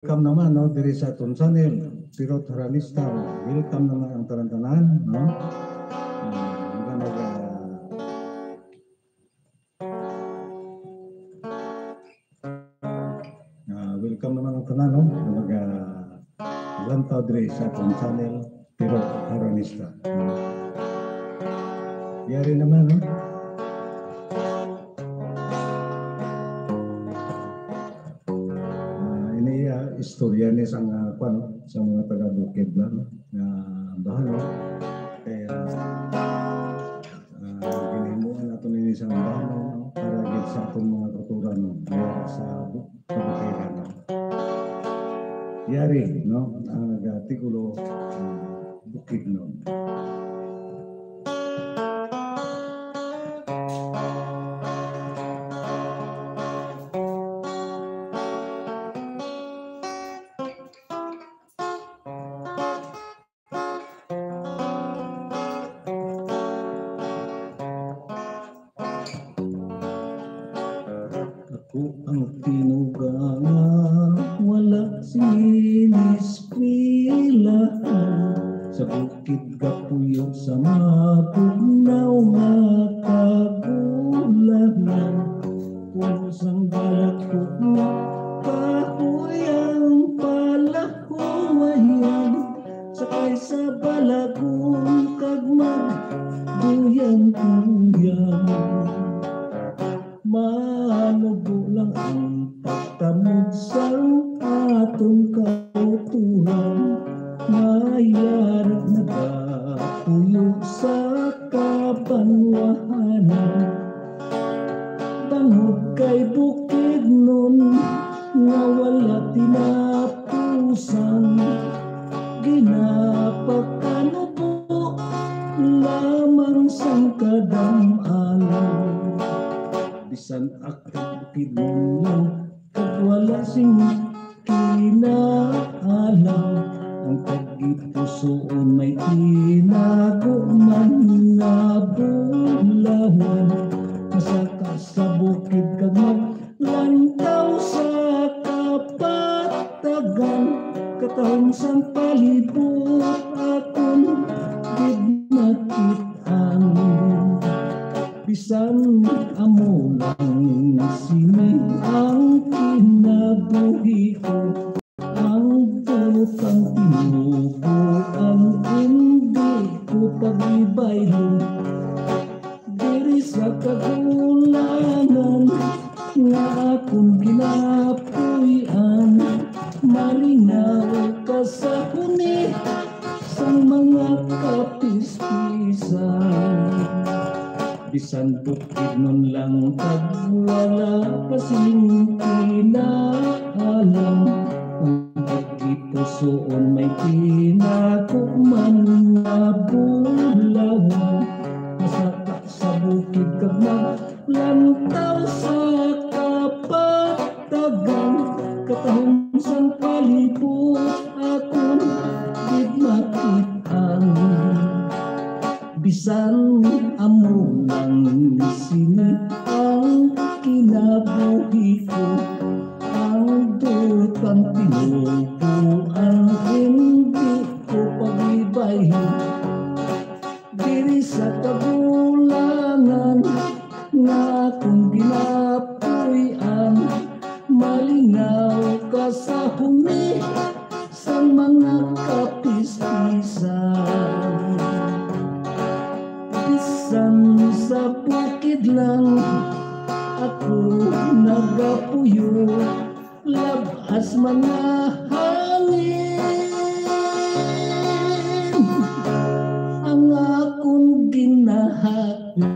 Welcome naman no diri sa atong channel Pirot Haranista. Welcome naman ang tanan-tanan no. Welcome naman ang tanan no. Lantaw diri sa atong channel Pirot Haranista. Yari naman no. Istorya ni sa mga taga-bukid lang na bahano kaya ginihimuan nato nini sa bahano para gid sa atong mga kultura no sa bukiran no. Yari no ang gatikulo bukid no. Ang tinuganga wala sinisquilaan sa bukid kapuyog sa mapugnaw nga kagulanan pusang balakog nga kahuyang palahuwayan sakay sa balagong kagmagduyan-duyan manubo lang ang pagtamod sa atong kauturan mayara nagapuyo sa kabanwahanan bangod kay bukid nun nga wala tinapusan ginapakanubo lamang sang kadam-alam bisan akong bukid nun kag wala sing kinaalam ang tagipusoon may tinago man nga bulawan masaka sa bukid kag maglantaw sa kapatagan katahong sang palibot akong gidnakitaan bisan amo lang sini ang kinabuhi ko ang tutang tinubo ang hindi ko pag-ibaylo diri sa kagulanan nga akong ginapuyan malinaw ka sa huni sa mga kapispisan bisan bukid nun lang pag wala kasing kinaalam ang pagkipusoon may tinako man nga bulawan masaka sa bukid kag maglantaw sa kapatagan katahong sang palibot akong gidmakitaan bisan amo lang sini ang kinabuhi ko ang dutang tinubo ang hindi ko pag-ibayhin diri sa kagulangan nga akong ginapuyan malinaw ka sa huni sa mga kapispisan sa bukid lang ako nagapuyo labas mga hangin ang akong ginahalo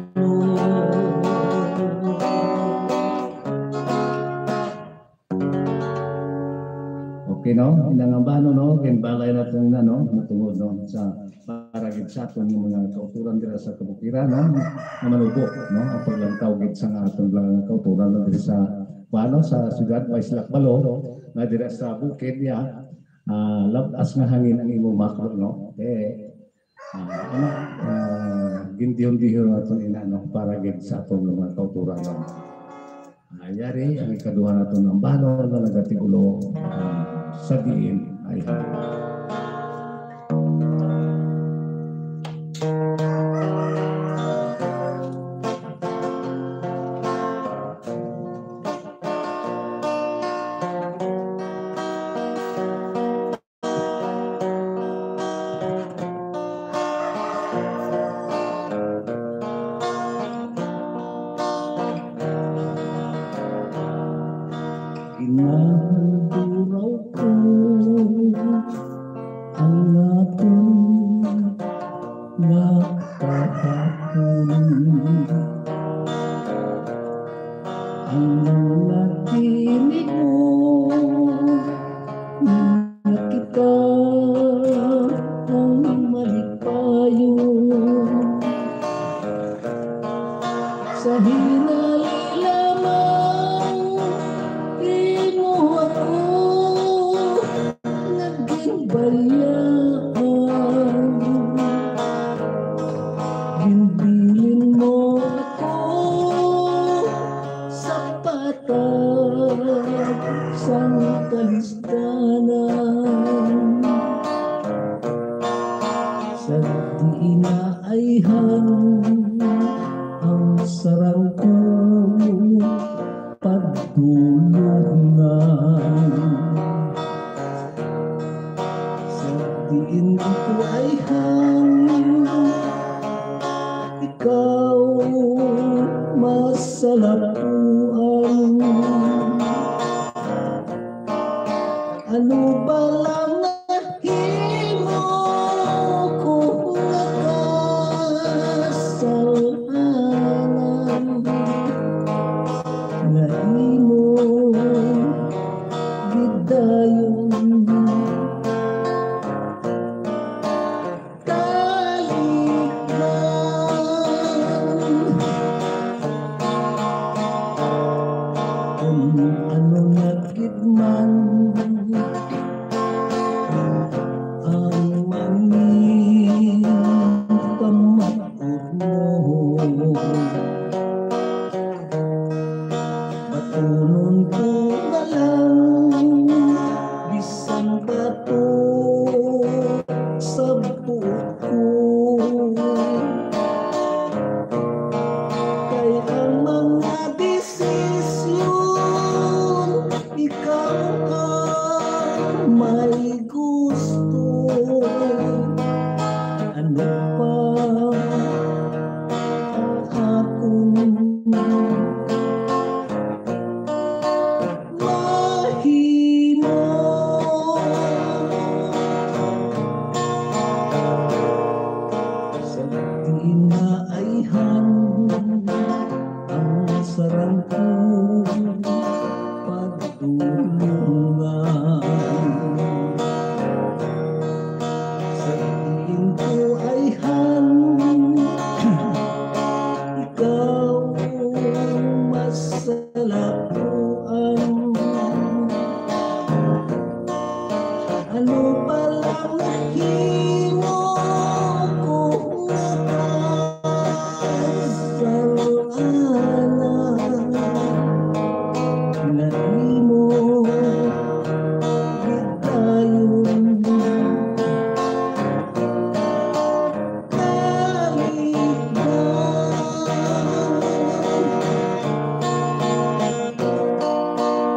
okay no inangambano no kinbalay natin na no matungod no sa para gid sa aton mga kauturan dira sa kabukiran no na manubok no ang paglantaw gid sa aton mga kauturan dira sa sa siyudad Lakbalo na dira sa bukid niya labas nga hangin ang imo makro no gindiyon-diyon naton ina no para gid sa aton mga kauturan no Ayari ang ikaduha naton ang bano na nagatigulo sa diin ay hanggan. Inahanduraw ko ang ating nakahapon, ang mga tinig mo na kita ang malipayon sa hinay lamang. Ginbilin mo ako sa patag sang kalistanan, sa di inaayhan ang sarang ko pagdulungan, sa diin ko ay hangin ikaw masalapuan. Ano ba lang nahimo kung nakasalanan na imo gidayon. Ano nagigman ang manging pamaod mo, patunon ko na lang bisan bato sa buot ko, kay ang mga desisyon ikaw ang may gusto. Ano pa akong mahimo, sa di naayhan ang sarang ko pagtulungan, sa diin ko ay hangin ikaw masalapuan. Ano pa lang nahimo kung nakasalanan na imo gidayon.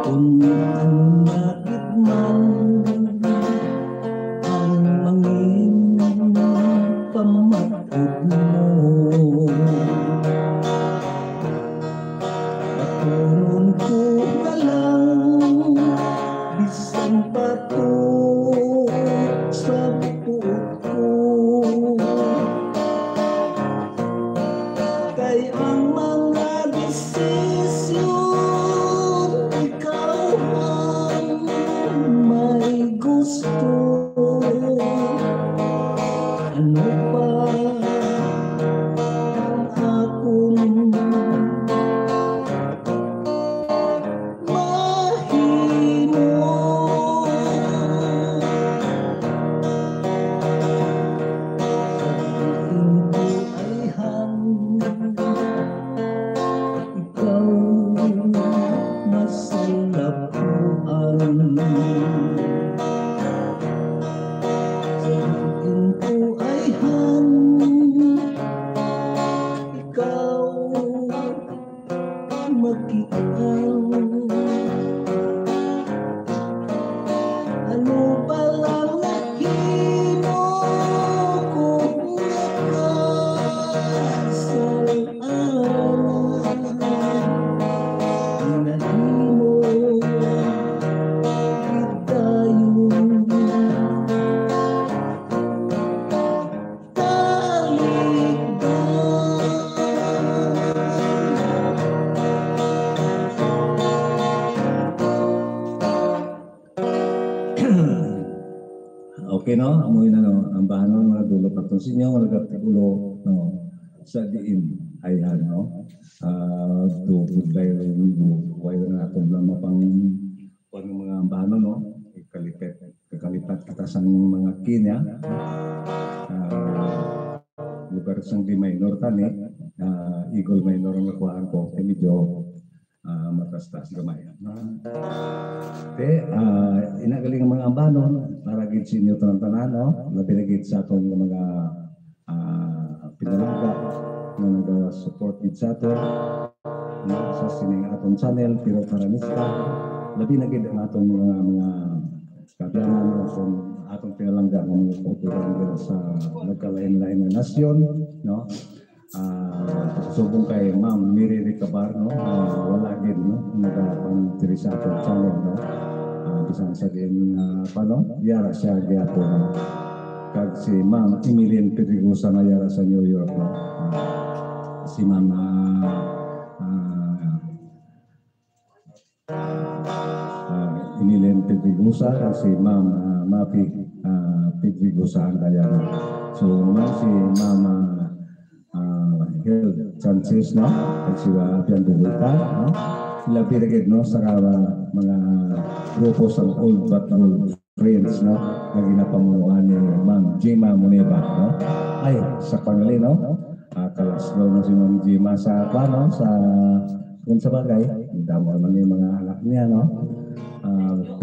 Kung ang nagigman ang manging pamaod mo, patunon ko na lang bisan pato sa buot ko, kay ang mga desisyon ikaw ang may gusto. Ano pa ang akong mahimo, sa diin ko ay hangin ikaw masalapuan. Ano palang nakino kung nakasalaan nahimo itayo okay no, amoy na no, ang bahanon mga dulo patong sinyo, nagkatigulo no, sa diin ay ano, dugod tayo wala na itong lang mapang mga bahanon no, kakalipat kita sa mga kinya, lugar sang di minor tani, eagle minor ang nakuhaan ko, medyo matastas gamay. Inagaling ang mga ambanon, para gid sinyo tanan no, labi na gid sa atong mga pinalangga na nag-support gid sa aton no, sa sining atong channel pero paranista, labi na gid ang atong mga kabiyanan kung atong pinalangga ng mga popular sa nagkalain-lain na nasyon no. Pasubong kay Ma'am Miri Ricabar no, wala gid no nagapang-tiri sa atong channel no, bisan sa din paano yara siya giato no, kag si Ma'am Emilian Pedregosa na yara sa New York no, si Ma'am Emilian Pedregosa at si Ma'am Mapi Pedregosa ang kaya no. So si Ma'am Sanchez no, at sila Pian Bugulta no, sila piragid no sa mga grupo sa old but old friends no, na ginapamunuan ni Ma'am Jima Moneba no, ay sa pangali no, kalas daw na si Ma'am Jima sa plano sa kung sa bagay damo man yung mga anak niya no,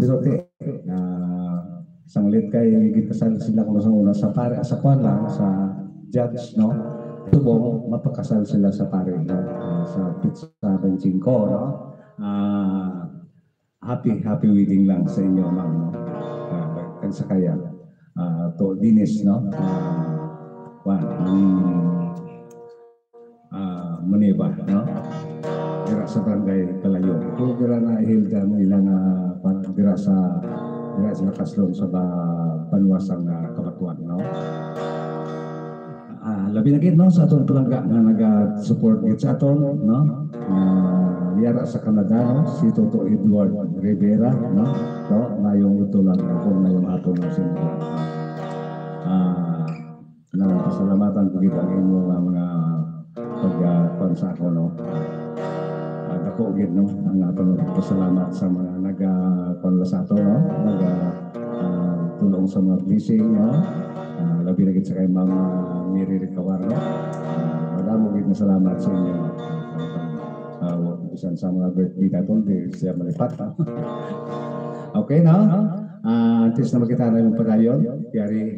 pero sanglit kay gipasal sila kung sa una sa pare sa kwan lang sa judge no, tubong mapakasal sila sa pare no, sa pizza 25 no. Happy wedding lang sa inyo ma'am no, kan sa kaya to dinis no, Maneba no, dira sa barangay Kalayo kung dira na hilda nila na dira sa kaslong sa Banwasang Kabatuan no. Labi na gid no sa atong palangga na naga-support gid sa aton no, yara sa Canada no, si Toto Edward Rivera no, to na yung utulan ko na yung aton na sinila. Pasalamatan ko gid ang inyong mga pagpansa ko no. Dako gid no ang aton pasalamat sa mga naga-konla sa aton no, tulong sa mga blessing no. Labi na gid sa kay Ma'am Miri Ricabar no, madamo gid na salamat sa inyo. Bisan sa mga birthday natin, di siya malipat. Okay no? Antes na makita na yung padayon, kaya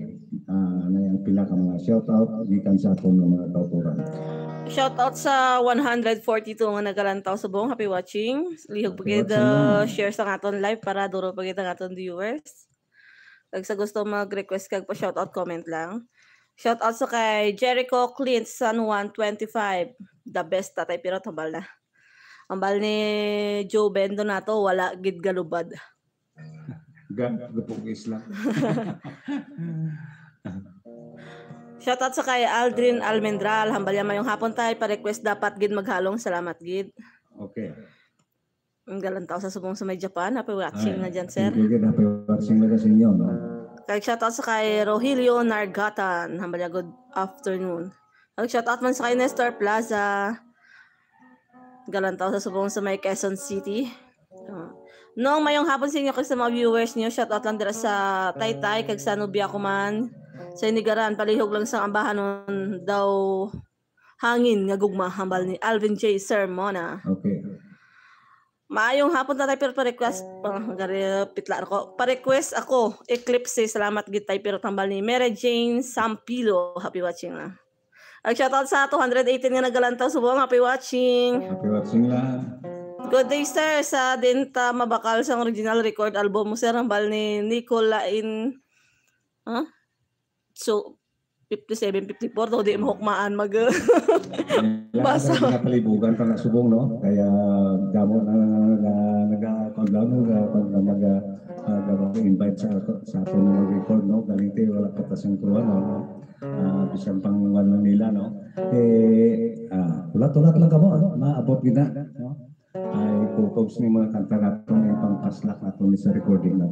na yung pila ka mga shoutout, gikan sa atong mga kauturan. Shoutout sa 142 nga nagalantaw sa buong happy watching. Lihog pagid share sa aton live para duro pagid ang aton viewers. Kag sa gusto mag-request kag pa shoutout comment lang. Shoutout sa kay Jericho Clint San Juan 25. The best tatay pero tambal na. Ambal ni Joe Bendo nato wala gid galubad. Gapugis lang. Shoutout sa kay Aldrin Almendral, hambalya mayong hapon tay pa-request dapat gid maghalong salamat gid. Okay. Ang galantaw sa subong sa may Japan, happy watching na dyan, sir. Happy watching na kasi inyo, no? Kay shoutout sa kay Rogelio Nargatan, hambalya good afternoon. Kay shoutout man sa kay Nestor Plaza, galantaw sa subong sa may Quezon City. Noong mayong hapon sa inyo kasi sa mga viewers niyo, shoutout lang dira sa Taytay, kag sa Nubia Kuman, sa Inigaran, palihog lang sa ambahan nun daw hangin nga gugma, hambal ni Alvin J. Sermona. Okay. Maayong hapon na tayo pero pa-request, pitla ako, pa-request ako, Eclipse, salamat gid tayo pero tambal ni Mary Jane Sampilo, happy watching na. Ang shoutout sa 218 nga nagalantaw, subong, happy watching. Happy watching lang. Good day, sir. Sa Dinta Mabakal sa original record album mo, sir, ang bal ni Nicolain. So, 57-54 daw, di mo hukmaan mag... Basa. Basa. Napalibugan pa na subong, no? Kaya gamo na nag-invite sa ato na mag-record, no? Galite, wala pa tasang tuwa, no? Bisang panguwan lang nila, no? Ulat-ulat lang kamo, ano? Maabot gina, no? Ay kukogs ni mga kanta nato ng pangpaslak nato ni sa recording na.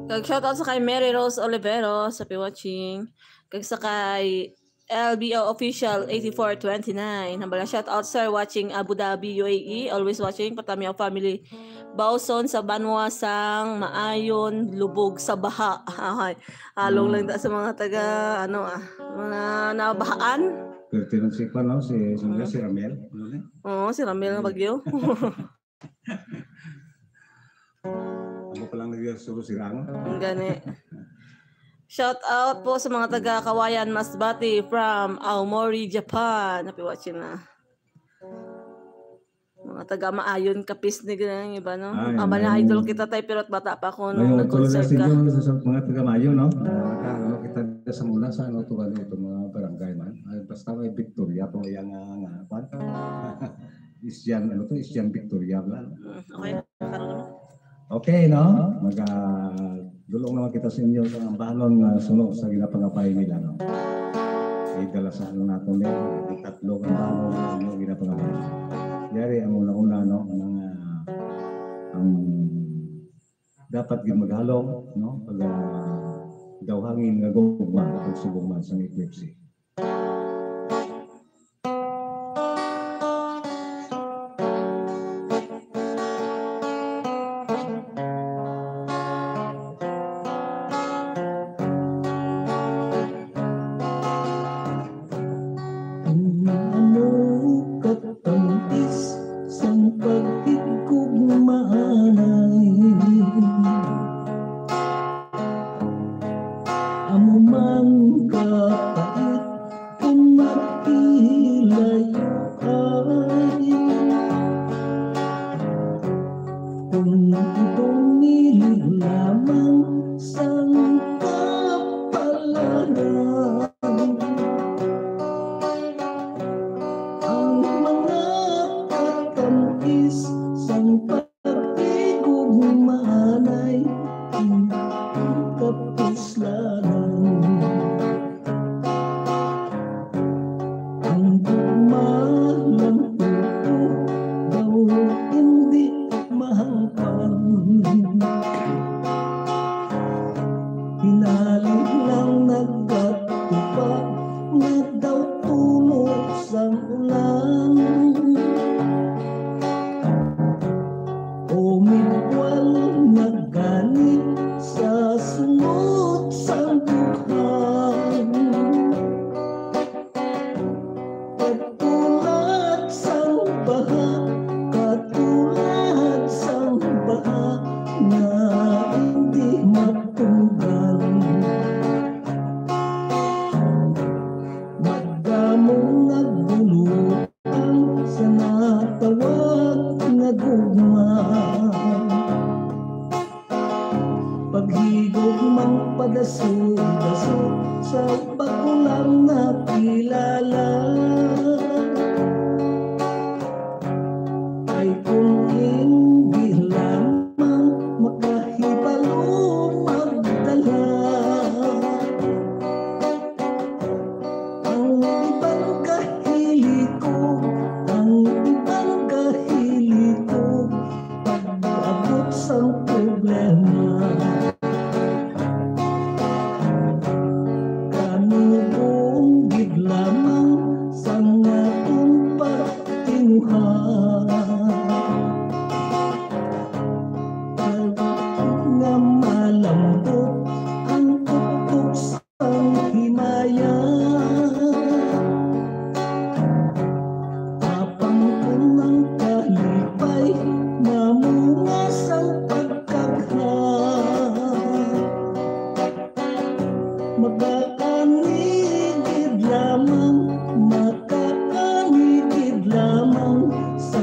Kag shoutout sa kay Mary Rose Olivero sa watching. Kag sa kay LBO Official 8429. Hambala shoutout sir watching Abu Dhabi UAE. Always watching Patami of Family. Bauson sa Banwa sang Maayon Lubog sa Baha. Halong lang sa mga taga mga nabahaan. Pertinong si Kwan, no? Si Ramel. Oo, si Ramel ng Bagyo. Ako palang nag-suro si Rang. Gani. Shout out po sa mga taga Kawayan Masbati from Aomori, Japan. Happy watching na. Mga taga Maayon Kapis ni ganang iba, no? Ama na idol kita tayo pero bata pa ako nung nag-concert ka. Sa mga taga Maayon, no? Kita sa mula sa tuwan ito mga barangay man. Basta may Victoria to yang kwan. Isyan Isyan Victoria lang. Okay. Okay, no? Dulong naman kita sa inyo sa bahalon na sunod sa ginapangapay nila, no? Ay dalasan natin yung tatlo ang bahalon na yung ginapangapay. Yari ang una-una, no? Ang dapat maghalong, no? Pag daw hangin nga gugma at subong man sa eclipse. Makakaanigid lamang sa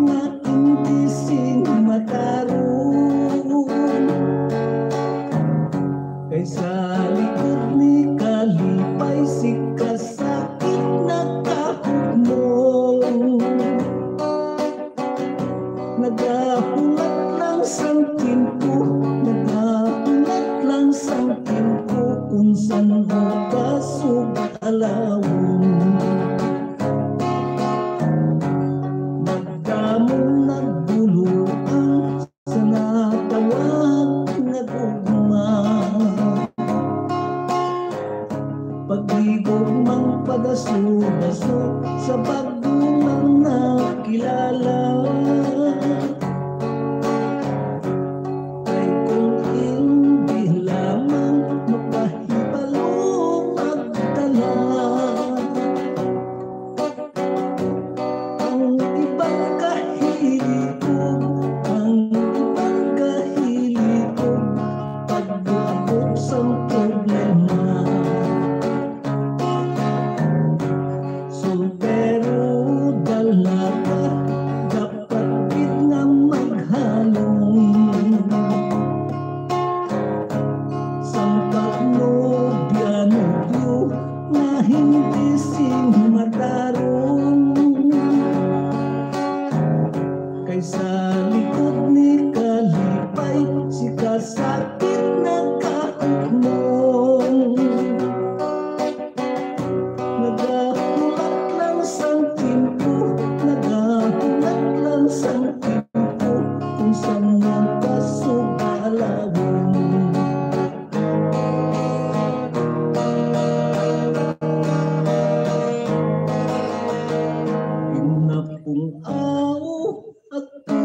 nga indising mataron. Kaysa likod ni kalipay si kasakit nagkahugmong. Nagahulat lang sang timpo, nagahulat lang sang timpo, unsan bukas ug alawon. Nagdamong nagduluan sa natawag nga gugma. Pag-ibog mang padaso-daso sa bagong lang nakilala. Ay kung hindi lamang mapahibalo magdala. Ang ibang kahiligog, pag-abot sa problema. Soltero dalaga, dapat din nga maghalong. Sampat nobya-nobyo na hindi sing matarong. Kaysa likod ni kalipay si kasakit nagkahugmong. Nagahulat lang sang timpo, nagahulat lang sang timpo, kung saan ang kasugalawon. Pinapong ao ako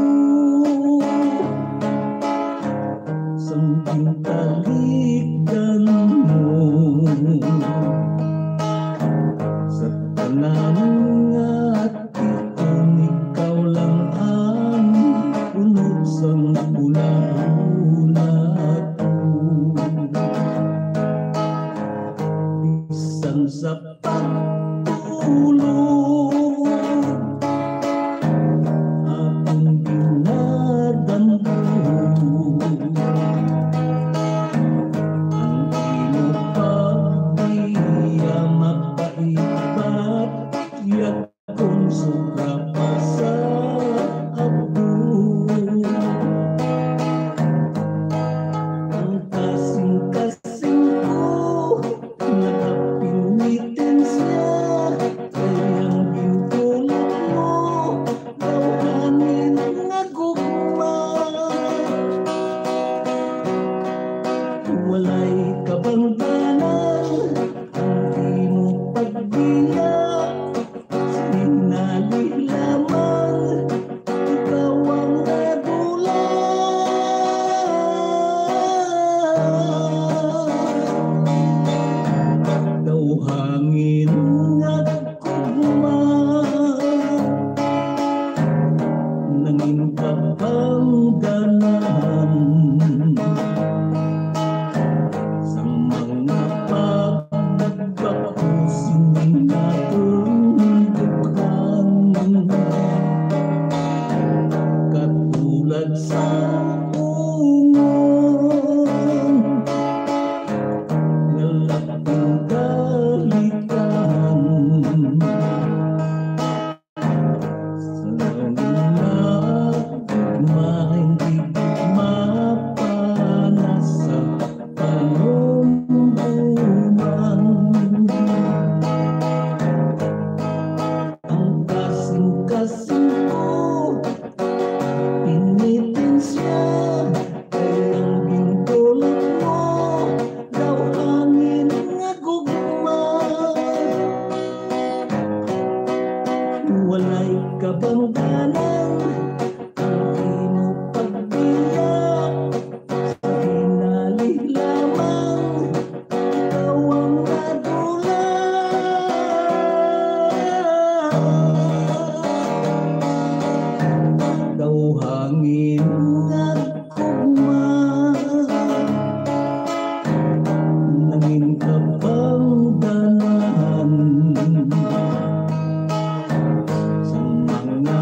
sang gintalikdan mo. Sa tanan nga ation, ikaw lang ang unod sang una-una ko. Bisan sa pagtulog, akong ginadamgo ang iyong pagdiya mapaibat, yakong sobra pa sa abot. Ang kasing-kasing ko nakapinitin siya, kayang gintulog mo dawhanin nga gugma. Walay kabangganan ang imo pagbiya, sinali lamang ikaw ang nadulan. Daw hangin nga gugma, nangin kabangganan sa mga pagbakusing natong dughan. Katulad sa ungong nga laping kalitan, sa nagugma hindi mapanas sa panumbuman. Ang kasing-kasing ko pinitin siya, kayang gintulog mo daw hangin nga gugma. Walay kabangganan ang imo pagbiya, sinali lamang ikaw ang nadulan. Daw hangin nga gugma, nangin kabangganan sa mga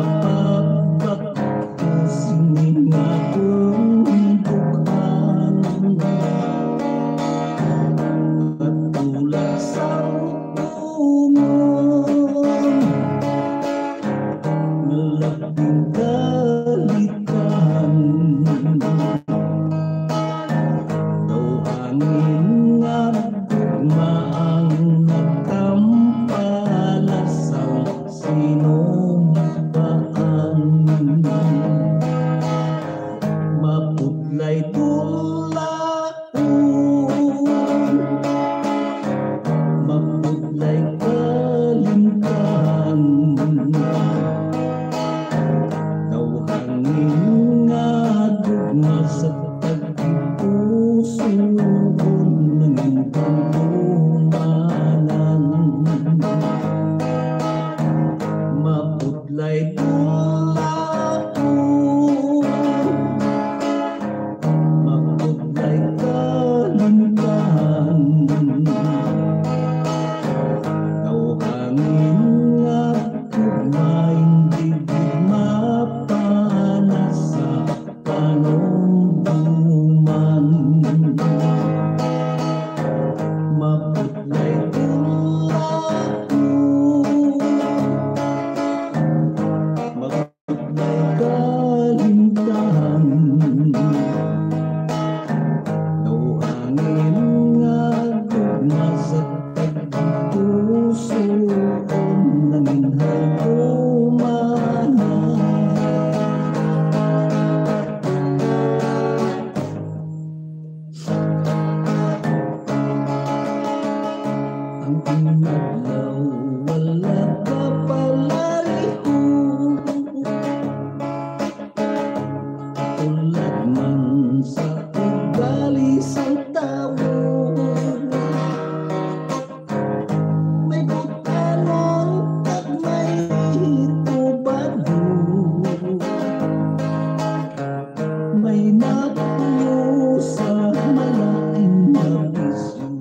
ay napuno sa malaking nabisyo.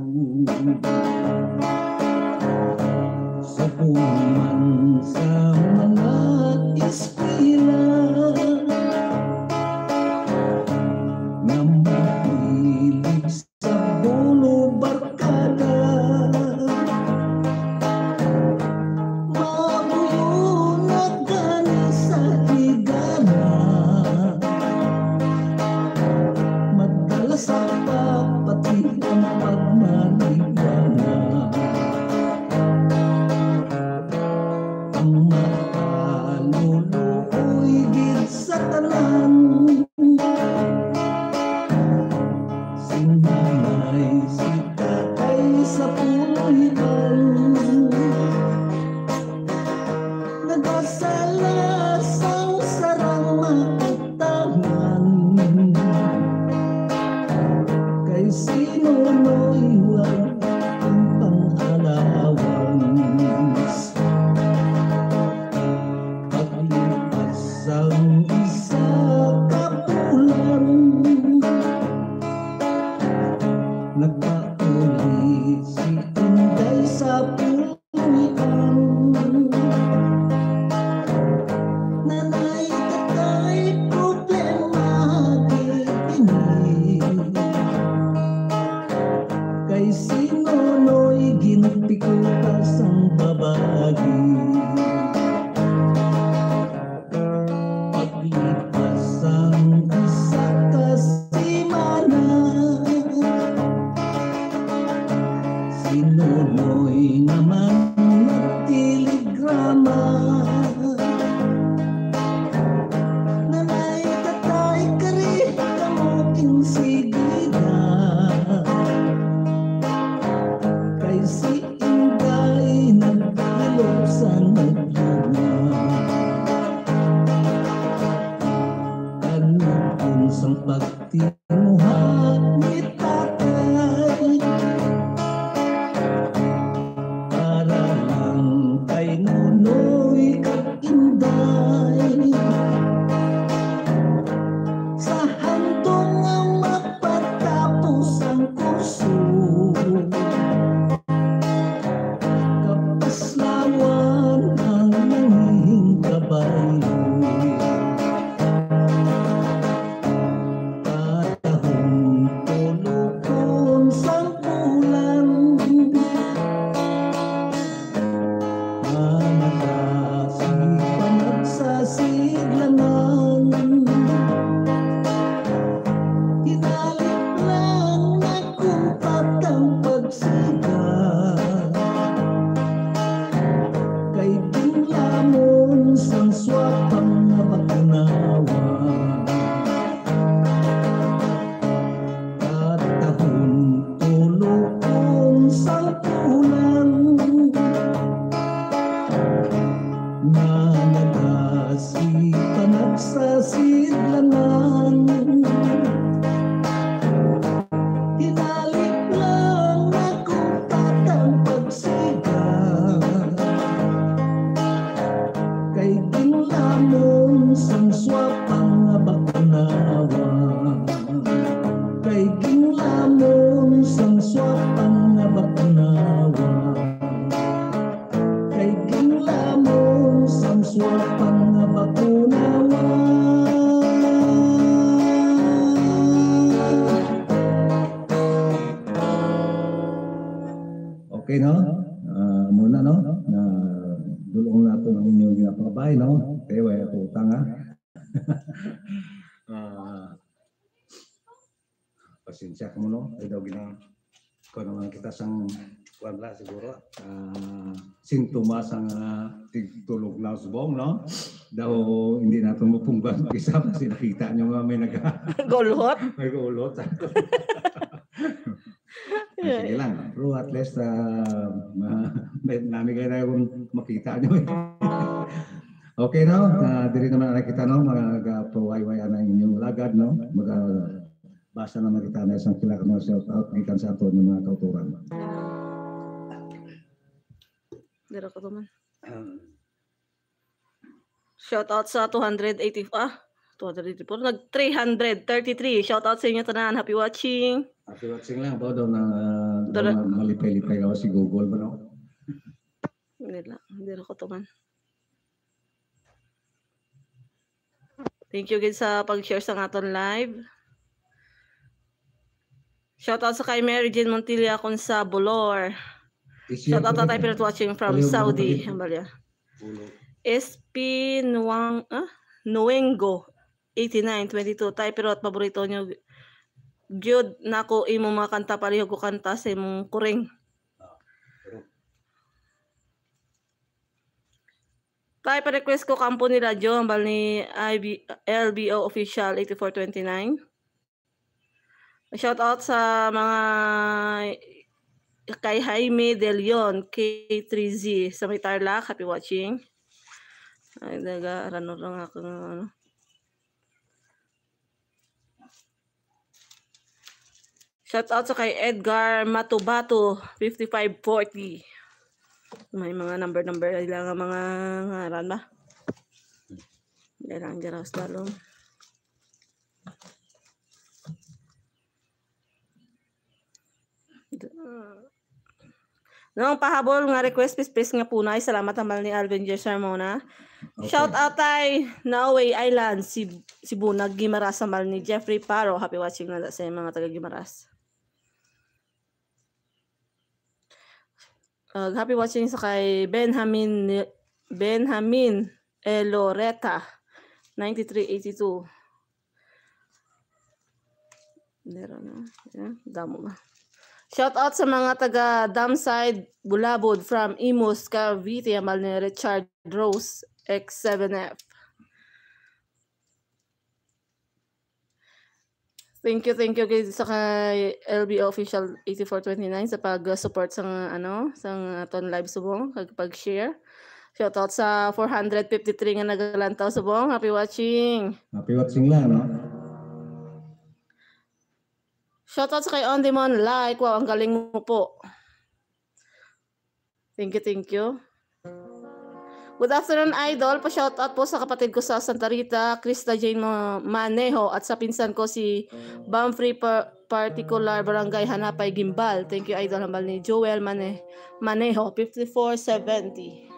Sukuman sa mga eskwela na mahilig sa bulo barkada. Mabuyo na gani sa higala, madalas sa pati ang pagmaliwana. Ang makaluluoy gid sa tanan, sinanay si tatay sa punuhan. Nagdasala sang sarang mautangan, kay sinunoy wag ang pang-alawans. Paglipas ang isa ka bulan, nagpauli si Inday sa punuan. Nanay tatay problema gini, kay sinunoy ginpikutas ang babagi. Paglipas ang isa ka simana, sinunoy naman nagtiligrama. Nanay tatay kari kamuking sigida, kay si Inday nagkilop sa nagyuma. Kanupon sang pagtimuhat ni tatay, para lang kay nunoy kag Inday. Sa handong nga mapatapos ang kurso, kapaslawan ang nanging kabayo. Patahong tulukon sang bulan, managasipan at sa siglangan. Hinalik lang na kumpat ang pagsiga, kay tinglamon sang swapang na pagkunawa. Katahon tulukon sang bulan, managasipan at sa siglangan. Hinalik lang na kumpat ang pagsiga, kay tinglamon sang swapang bakunawa. Kay tinglamon sang swapang bakunawa. Kay tinglamon sang swapang bakunawa. Okay, no? Muna, no? Na dulong nato ang inyong ginapakabay, no? Okay, wala ito utang, ha? Pasensya ka mo, no? Ay daw kung naman kita sang wala siguro. Sintomas ang tigtulog na subong, no? Daw hindi nato mo punggan isa kasi nakita nyo nga may Golhot? may gulot. Sige lang, pero at least namigay na yung makita nyo. Okay, no? Diri naman na kita, no? Mag-pawaiway na inyong lagad, no? Basta naman kita na isang kilak na shout-out gikan sa ato ng mga kauturan. Dira ko to man. Shout out sa 280 234. Nag-333. Shout out sa inyo tanan. Happy watching. Happy watching lang ba daw na Dora- malipay-lipay ka si Google ba no? Hindi ko to man. Thank you guys sa pag-share sa aton live. Shout out sa kay Mary Jane Montilla kung sa Bolor. Shout out tayo pero watching from Saudi. Hambalya. SP Nuengo 8922. Tayo pero at paborito nyo. Gyud nako imo mga kanta pareho ko kanta sa imong kuring. Tayo pa request ko kampo ni Radyo hambal ni LBO official 8429. Shout out sa mga kay Jaime De Leon K3Z sa may Tarlac. Happy watching. Ay daga rano lang ako ano. Shout out sa kay Edgar Matubato 5540. May mga number ilang mga ngaran ba? Ilang jaros talong. Nung pahabol nga request space nga punay. Salamat naman ni Alvin J. Sarmona. Okay. Shout out tay Naue Island Cebu Gimaras naman ni Jeffrey Paro. Happy watching na sa mga taga Gimaras. Happy watching sa kay Benjamin Eloreta 9382. Damo ba? Shout out sa mga taga Damside Bulabod from Imus Cavite amal ni Richard Rose X7F. Thank you guys sa kay LBO official 8429 sa pag-support sa sa aton live subong kag pag-share. Shout out sa 453 nga nagalantaw subong. Happy watching. Happy watching lang no. Shout out sa kay On Demon like. Wow, ang galing mo po. Thank you. Good afternoon, Idol. Pa-shout out po sa kapatid ko sa Santa Rita, Krista Jane Maneho, at sa pinsan ko si Bamfrey Particular Barangay Hanapay Gimbal. Thank you, Idol. Hambal ni Joel Maneho, 5470.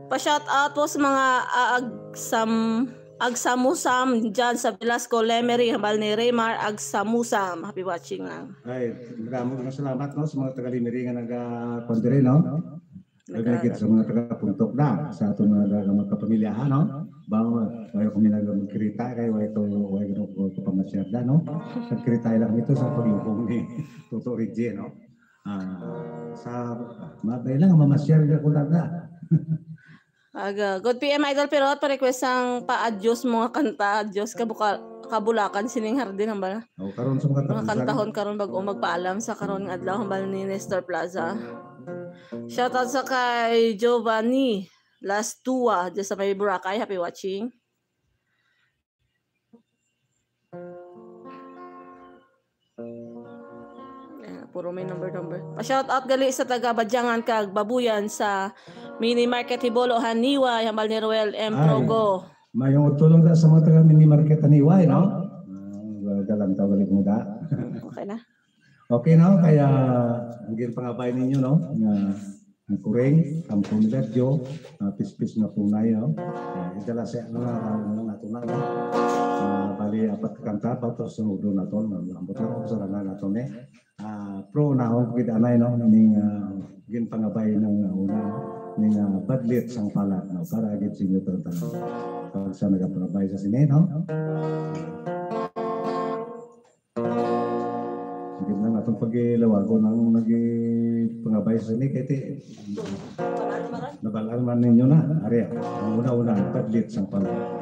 Pa-shout out po sa mga agsamusam dyan sa Velasco Lemery, hambal ni Raymar Agsamusam. Happy watching lang. Ay, maraming salamat no, sa mga taga-Lemery nga nag-kondire no. Nagkakit sa mga taga-puntok na sa atong mga kapamilyahan no. Bawa, wayo kami nag-kirita kay wayo ko pamasyada no. Nagkirita lang ito sa paglubong ni Toto Reggie no. Sa mabay lang mamasyal ko na. Good PM Idol pero pa-request ang pa-adjust mga kanta, adjust kabulakan sining hardin hambal. Karon sa mga kantahon karon bag-o magpaalam sa karon nga adlaw hambal ni Nestor Plaza. Shout out sa kay Giovanni Lastua diyan sa may Boracay. Happy watching. Puro may number. Pa-shout out gali sa taga Badyangan kag Babuyan sa Mini Market Hibolo Haniwa, hambal ni Roel M. Progo. Mayong tulong sa mga taga Mini Market Haniwa, no? Dalang tawag mo da. Okay na. Okay no, kaya ang pangabay ninyo no, nga kuring, kampong medyo, pispis na punay no. Idala sa natunan no. Bali apat kanta pa to sunod naton, ambot na ko sa rangan naton pro na ako kidanay no ning ginpangabay ng una ning badlit sang pala no para agad sinyo tantan pag sa nagapangabay sa sine no sige na natong pagilawag ko nang nagpangabay sa sine kay nabalaan man ninyo na ari ang una badlit sang pala.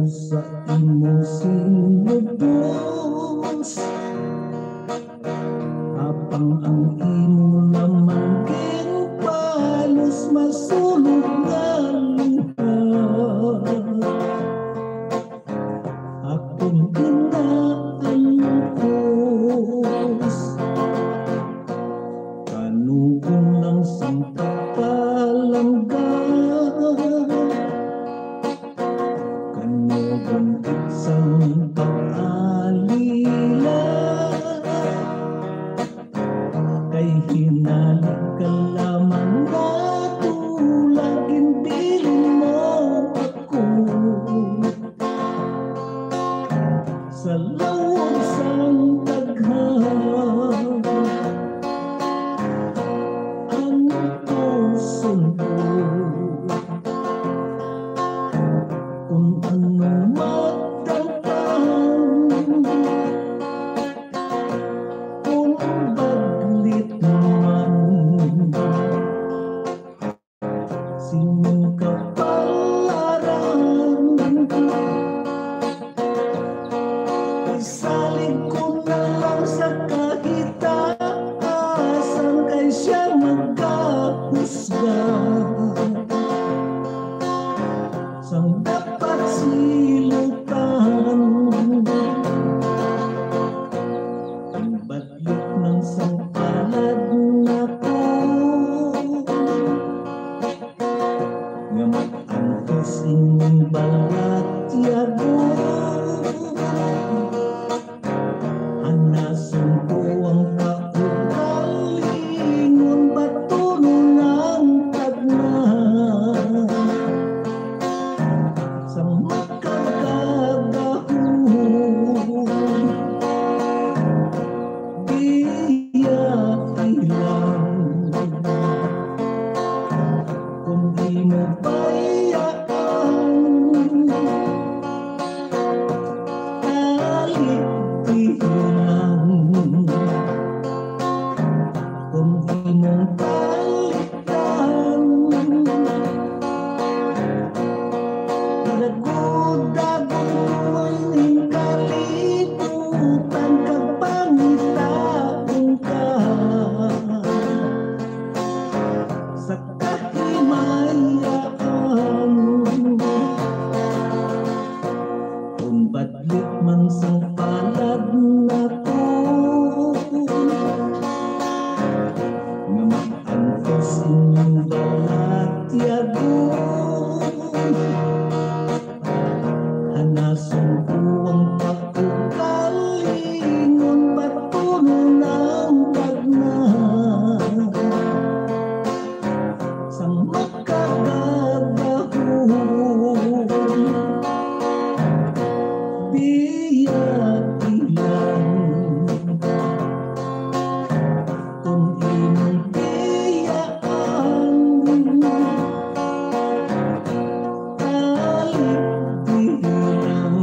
Sa imong sinubos apang ang imo naman ginpalos masulog nga luha akong inaangkos kanugong ng sampapalangga kanugong isang pag-alila kay hinalik ka lamang na tulagin bilin mo ako sa lawag sang taghan ang puson ko kung ano magdampan kung baglit man sinong kapalaran isalig ko na lang sa kahitaasan kay siya magkahusga sang dapat silutan ang badlok ng sampalad na ko nga mag-antos inyong balat yago anason ko ang kaugalingon batunon ang tagna sa makagagahon biya ilang kung di mo bayaan kalit ilang kung di mo balikan pinagudagod mo'y ning kalibutan kapangitaon ka sa kahimayaan kung badlit man sang palad na ko nga mag-antos inyong balat yago hanason ko ang pagkukalingon batunon ang tagna sa makagagahon biya ilang kung imong biyaan kalit ilang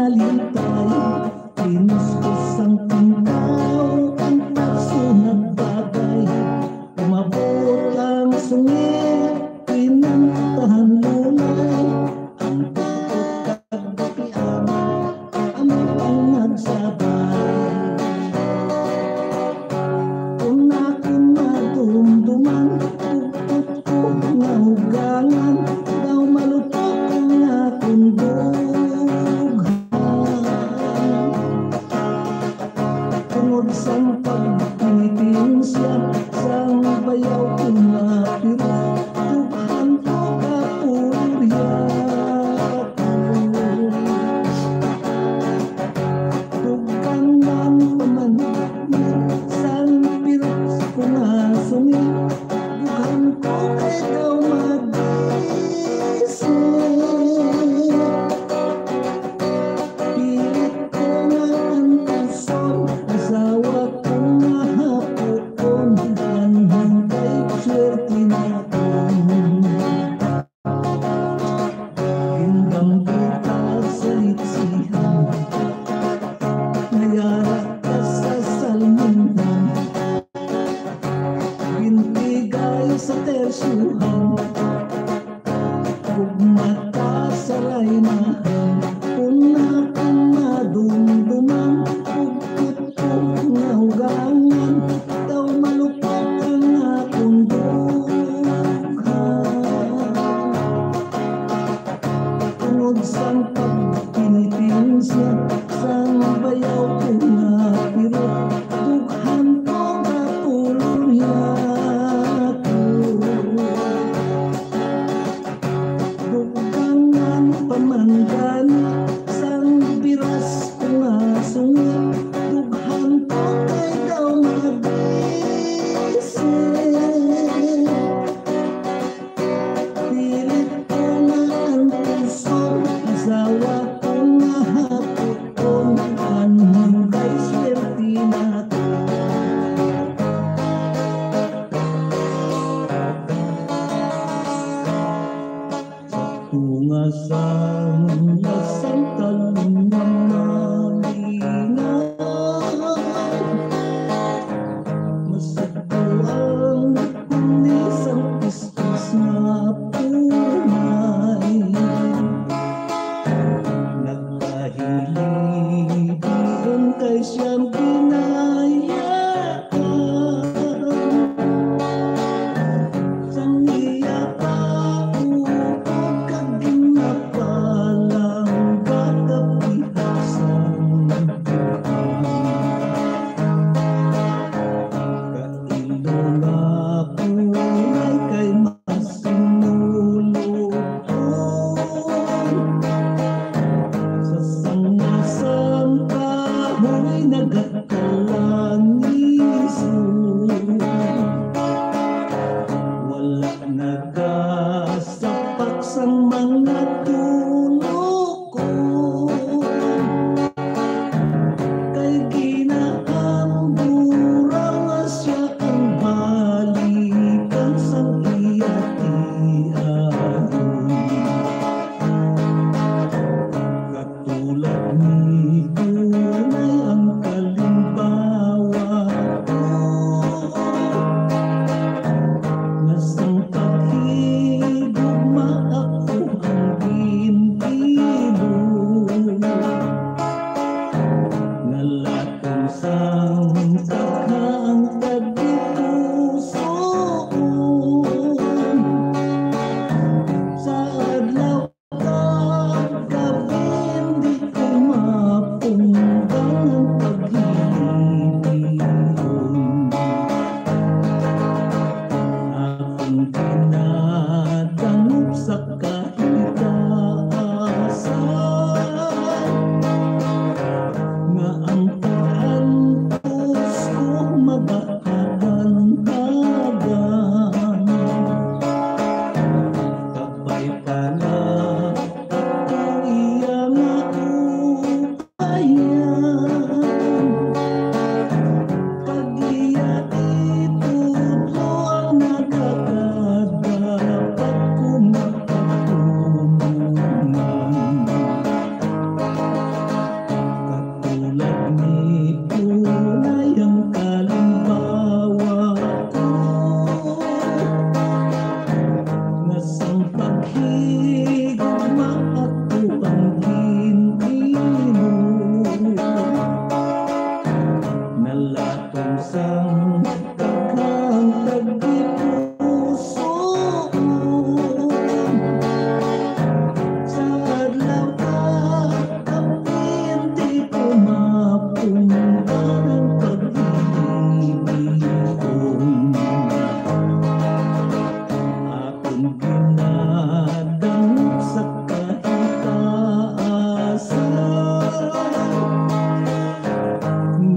nalintay, pinustos ang tindaw, ang pasunat bagay, umabot ang sungit, pinantahan lunay, ang tukot kagdapian, amo ang nagsabay. Kung ako'y madumduman, tukot ko nga hugangan, daw malutok ang akong dughan. Tungod sang pagpinitin siya, sang bayaw kong napiro, dughan ko kapurya ko. Dughan man pamanhin, sang piros ko nga sumil, dughan ko kay daw mag-isip. Pilit ko nga ang puson, asawa ko nga hapon, anhang kay swerte na akong. Hindang kita sa litsihan, nayara ka sa salmingan, bintigay sa tersyuhan, mata sa laynahan, kung akong madumduman, pugkot ko nga hugangan, daw malupok ang akong dughan. Tungod sang pagpinitin siya, sang bayaw ko nga piro, dughan ko kapulya ko. Dugangan pamandan, sang biras ko nga sungit, dughan ko kay daw mag-isip. Pilit ko nga ang puso, asawa ko nga hapon, anhang kay swerte na ako. Kung asang lasang talong na malingan, masagpuan kunisang pistos na punay. Nagkahiligan kay siyang pinayaan, sang iya paupog kag ginapalang kagapihasan. Kailong akulay kay masinulupon, sa sangasang kahoy nagakalangisun. Wala nagasapak sang mga tulokon, kay ginaamburan nga siya ang balikan sang iyatiahon. Katulad ni tunay ang kalimbawa ko, nasang paghigugma ako ang bintilo, nalatong sang takhaang tagpusoon, sa adlaw kag gabi di ko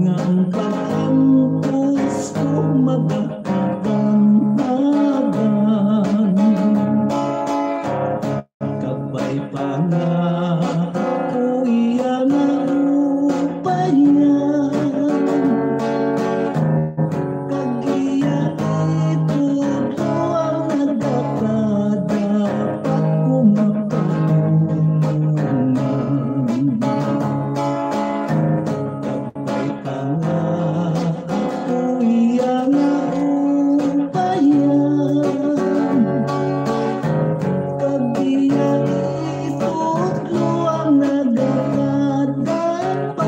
nga ang pag-angkas ko magkakagandagan kabay pa nga kuya nga upayan kagiya ito ang nagkakadapat kumapagulungan kabay pa nga kuya nga upayan kagiya ito ang nagkakadapat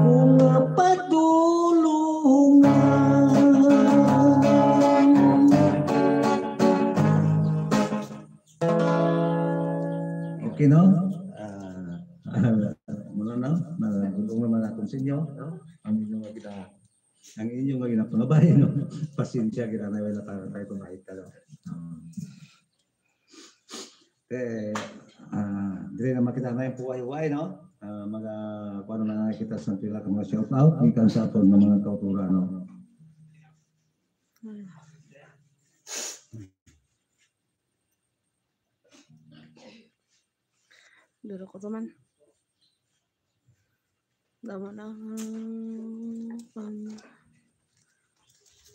kumapagulungan. Okay, no? Muna na, nagulong naman natin sa inyo, no? Ang inyong mga pangabay, no? Pasensya, ginanawin na tayo kumahit ka, no? Dili naman kita na yung puway-huway, no? Mga, paano na nakikita sa pila ka mga shout-out, ikan sa aton ng mga kautura, no? Duro ko to man. Dama lang.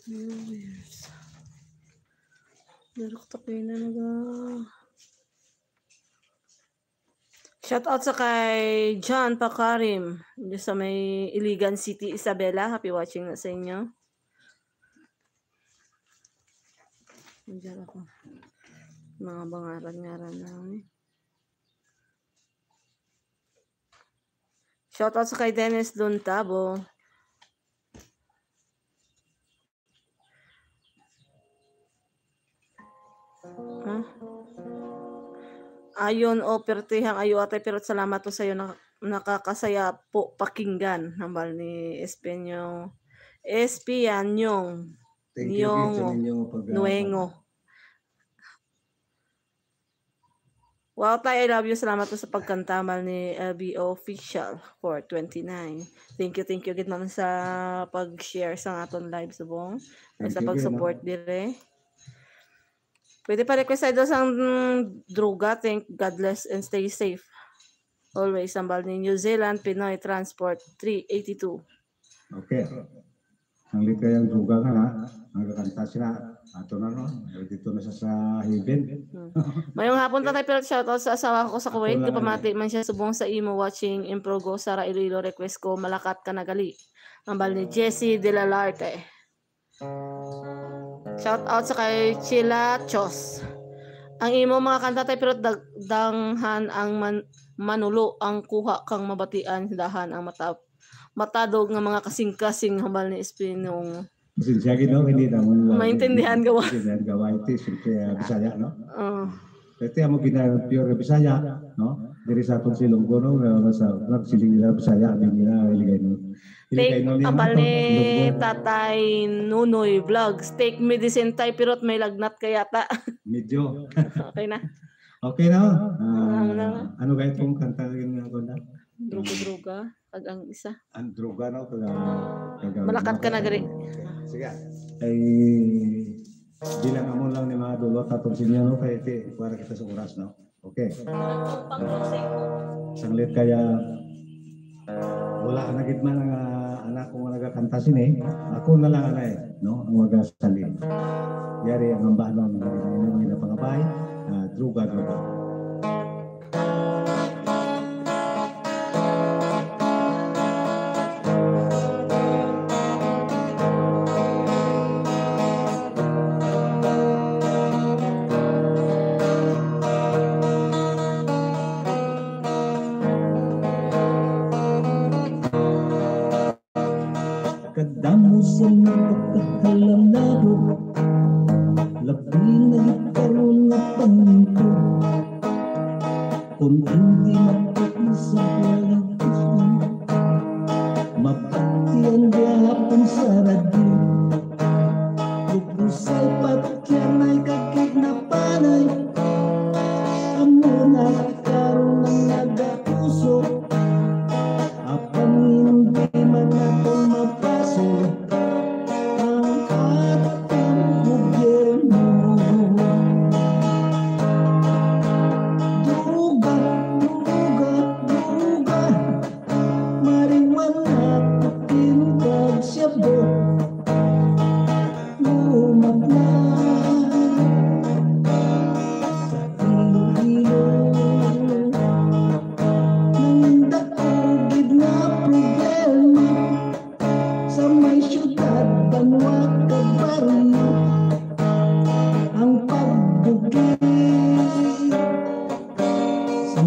New Year's. Duro ko to kayo na shout out sa kay John Pakarim. Dito sa may Iligan City, Isabela. Happy watching na sa inyo. Nandiyan ako. Mga bangaran-ngaran namin. Shout out sa kay Dennis Lontabo. Ayon o pertihang ayo atay pero salamat to sa iyo na nakakasaya po pakinggan hambal ni Espeño Espianyong Thank you Nyong sa inyong Nuengo. Wow, tayo, I love you. Salamat po sa pagkantamal ni LBO Official for 29. Thank you gid man sa pag-share sa aton live subong. Sa pag-support dire. Pwede pa request ay dos ang droga. Thank God bless and stay safe. Always sambal ni New Zealand Pinoy Transport 382. Okay. Ang likay ang druga nga na, ang kakanta sila, ato na no, dito na sa Heaven. Mayong hapon tayo pero shoutout sa asawa ko sa Kuwait. Di pamati man siya subong sa imo watching Improgo Sara Iloilo request ko malakat ka nagali. Ambal ni Jessie De La Larte. Shoutout sa kay Chila Chos. Ang imo mga kanta tayo pero danghan ang manulo ang kuha kang mabatian dahan ang matadog nga mga kasing-kasing hambal ni Espinong. Sinsya gino, hindi naman. Maintindihan gawa. Maintindihan gawa ito, siyempre Bisaya, no? Ito yung mga pure Bisaya, no? Dari sa atong silong ko, no? Sa siling nila Bisaya, hindi nila iligay, no? Ambal ni Tatay Nunoy Vlogs. Take medicine tayo pero may lagnat kaya ta. Medyo. Okay na. Okay na. Ano kaya itong kanta yung konda? Droga. Pag ang isa. Ang droga, no? Malakat ka na gari. Sige. Ay, bilang mo lang ni mga dulot atong sinya, no? Kaya para kita sa oras, no? Okay. Sanglit kaya wala ka nagit man ang anak ko nga nagakanta sini. Ako na lang anay, no? Ang magasali. Yari ang ambano ng mga pangabay. Droga. Kadamo sa pagkakalamnado, labi na ikaroon na pangito. Kung hindi mapag-isa walang gusto, mapati ang gahapon sa radyo. Lupusay patyan ay kakit na panay, amo na karoon ng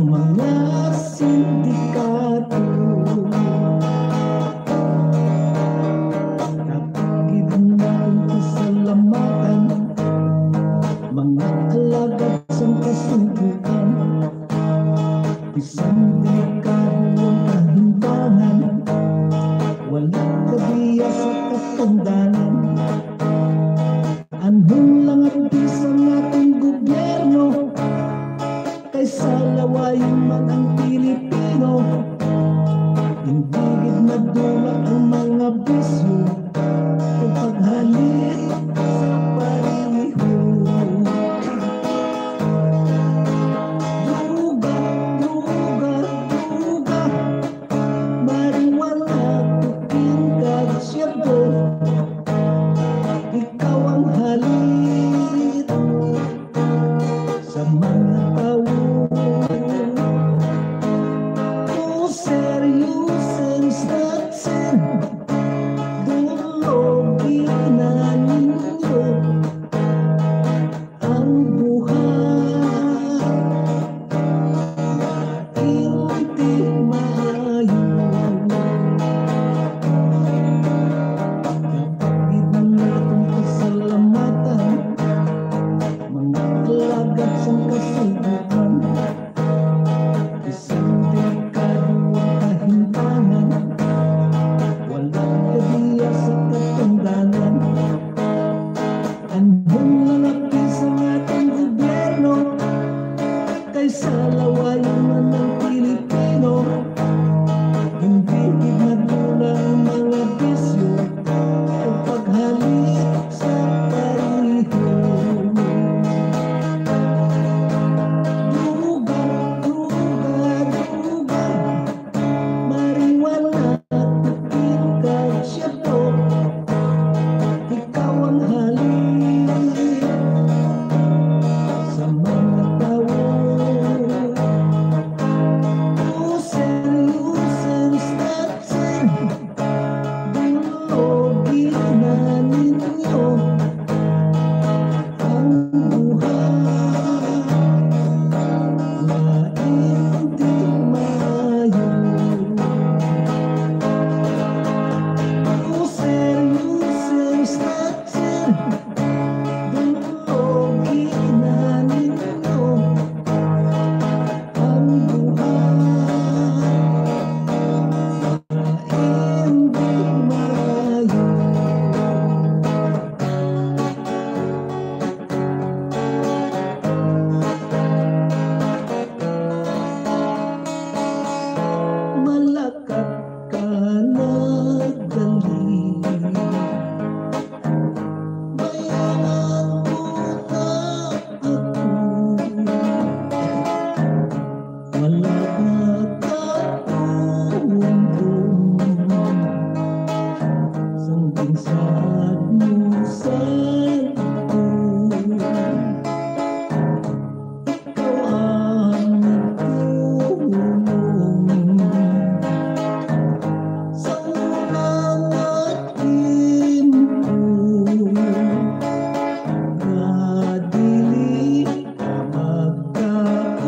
mga sindikato. Kapagid natin pasalamatan, mga alagad sa kasubukan. Isang delikado ang kahintangan, walang kabiya sa katundanan. Anong lang at isang ating gobyerno, kaysa lawayin man ang Pilipino. Hindi gid madula ang mga bisyo o paghalit sa pariho. Duga, duga, duga, mariwala tuking kasyado. Ikaw ang halit sa mga tao. Oh, seryosin natin, dulogin na ninyo ang buhay na hindi maayo. Kapagid natin pasalamatan, mga alagad sa kasubukan. Isang delikado ang kahintangan, walang kabiya sa katundanan. Anong lalapis ang ating gobyerno, kaysa lawayin man ng Pilipino. Hindi gid madula ang mga bisyo o paghalit sa pariho. Duga, duga, duga, mariwala tuking kasyado. Ikaw ang halit sa mga tao. Oh, seryosin natin, dulogin na ninyo ang buhay na hindi maayo. Oh, seryosin natin, dulogin na ninyo ang buhay na hindi maayo. Malakat ka na dali, bayaran mo na ako. Wala na katulong, sangking sad mo sa ito. Ikaw ang nagtulong sa unang at ginto. Kadili ka magkaon,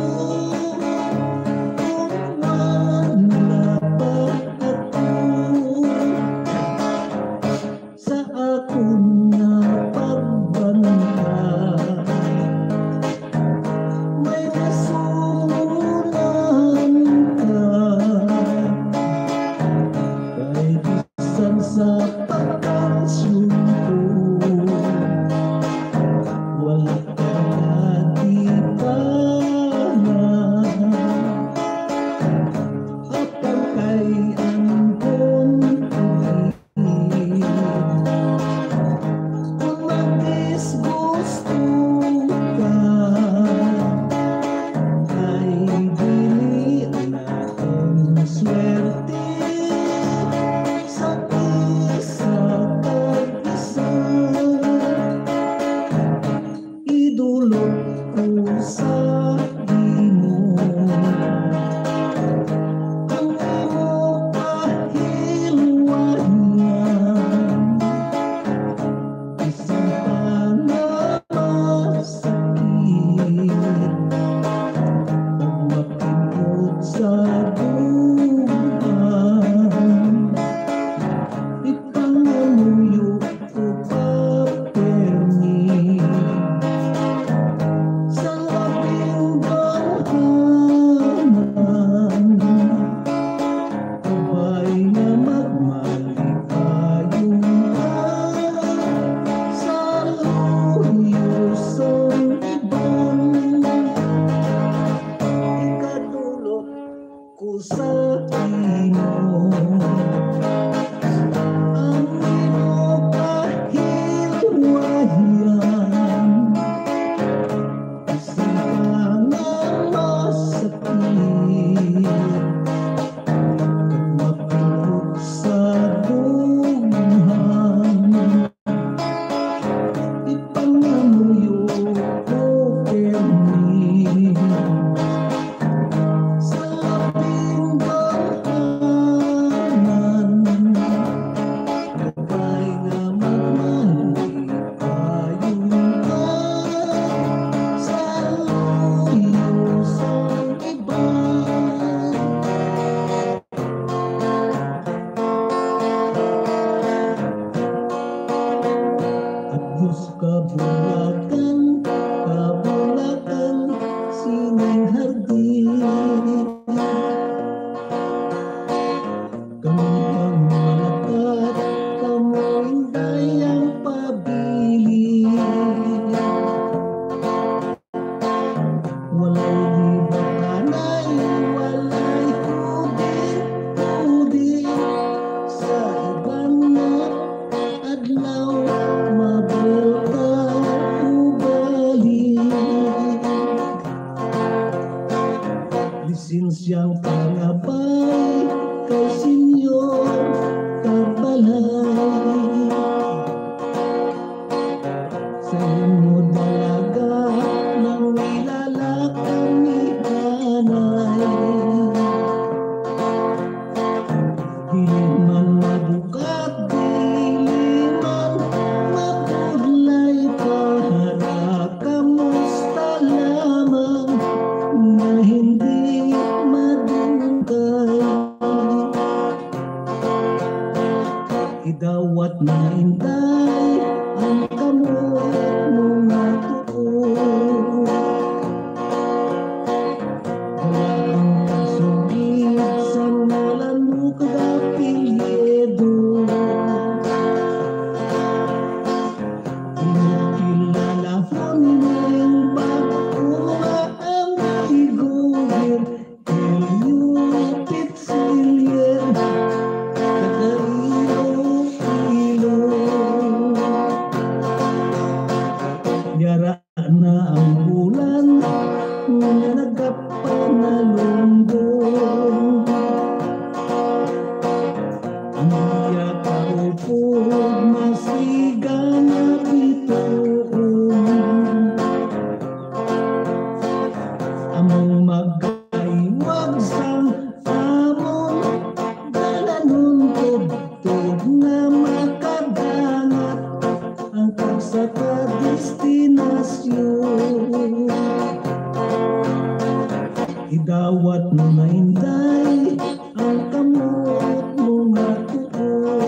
sa duman, ipangamuyo ko paperni sa labing gawhanan, kabay na magmalikayong ka sa luyosong ibon. Ikatulog ko sa ino ang inokahilwayan, isang masakit mapilog sa duman, ipangamuyo ko perni sa labing gawhanan, kabay nga magmalikayong ka sa luyosong iban. Adios kabulakan, kabulakan, sining hardin, kamuhang malakat, kamuing dayang pabili. Walay libakanay, walay hudin-hudin, sa iban na adlaw mabulta ubalik. Lisensyang pangabay kay Senyor Kabalay, sa imo dalaga nang nilalakang ihanay. Dili man mabukat, dili man mapudlay, para kamusta lamang na hindi madungkay. Idawat na inday ang kamot mga tuo, walang kasugid sa ngalan mo kagapilyedo. Kinakilala nilang bago mga amigo, Elliot Silyer, Katarino. Yara na ang bulan na nagkapanalundong, iya kaupog masiga na bituon, among magkaiwag sang amon dalanon tubtub na makadangat ang sa destinasyon. Idawat mo na inday ang kamot mga tuo,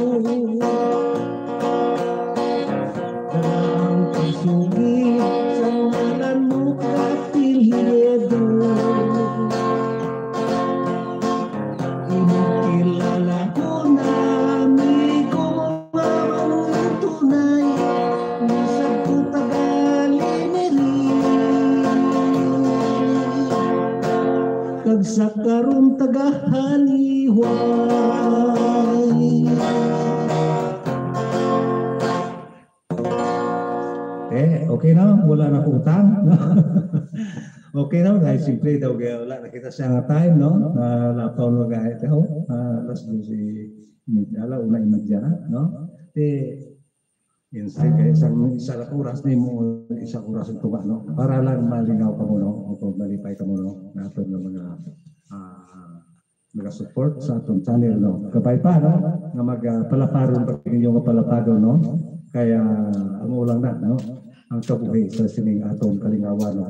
dalang kasugid sa ngalan mo kapilyedo. Inukilala ko na amigo mamang tunay, nasa ko tagalineri, kag sa karon tagahaliway. Okay na, wala na po utang. Okay na, guys, simple daw kaya wala nakita siya nga time, no? Lapaw mo guys, alas 12 ala una imadya, no? Instead guys, isa lang oras ni mo, isang oras ito ba, no? Para lang malingaw ka mo, no? O malipay ka mo, no? Nato ng mga support sa atong channel, no? Kabay pa, no? Nga magpalaparon pa inyong kapalaparon, no? Kaya ang ulang na, no? ang kabuhi sa sining atong kalingawan no?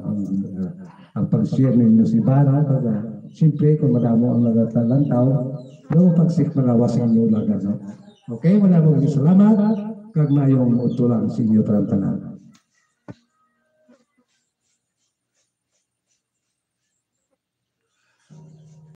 Ang pag-share ninyo si Bara siyempre kung madamo ang nagatalantaw no pagsik malawas ang inyong lagan no? Okay, wala mo salamat kag mayong utulang sa inyo tanan.